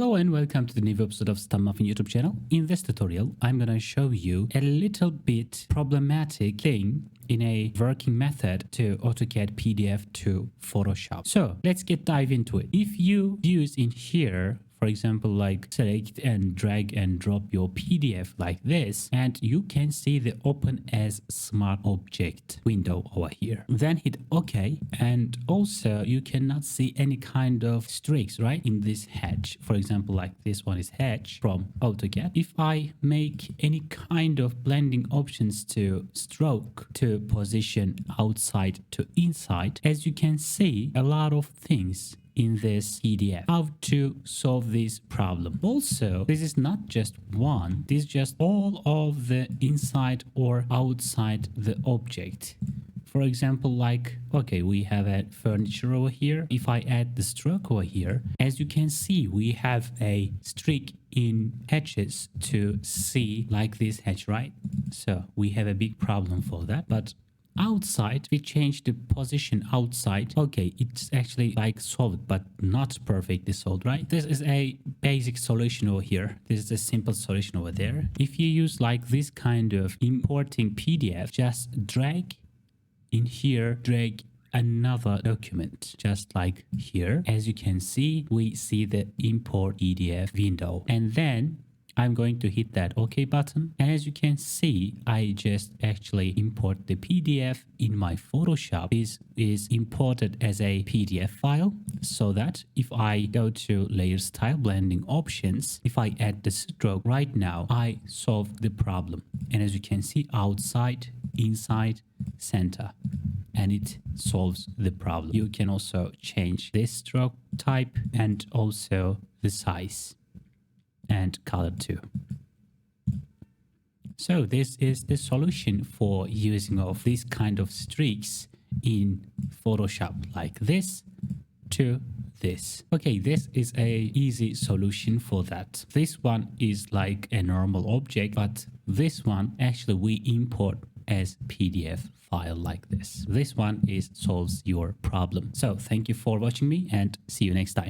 Hello and welcome to the new episode of Muffin YouTube channel. In this tutorial, I'm gonna show you a little bit problematic thing in a working method to AutoCAD PDF to Photoshop. So let's dive into it. If you use in here, for example, like select and drag and drop your PDF like this, and you can see the open as smart object window over here. Then hit OK, and also you cannot see any kind of streaks, right, in this hatch. For example, like this one is hatch from AutoCAD. If I make any kind of blending options to stroke to position outside to inside, as you can see, a lot of things in this PDF. How to solve this problem. Also, this is not just one, this is just all of the inside or outside the object. For example, like, okay, we have a furniture over here. If I add the stroke over here, as you can see, we have a streak in hatches to see like this hatch, right? So we have a big problem for that. But outside, we change the position outside. Okay, it's actually like solved, but not perfectly solved, right? This is a basic solution over here. This is a simple solution over there. If you use like this kind of importing PDF, just drag in here, drag another document, just like here. As you can see, we see the import PDF window, and then I'm going to hit that OK button. And as you can see, I just actually import the PDF in my Photoshop. This is imported as a PDF file, so that if I go to layer style blending options, if I add the stroke right now, I solved the problem. And as you can see, outside, inside, center, and it solves the problem. You can also change this stroke type and also the size and color too. So this is the solution for using of this kind of streaks in Photoshop, like this to this. Okay, this is a easy solution for that. This one is like a normal object, but this one actually we import as PDF file like this. This one solves your problem. So thank you for watching me and see you next time.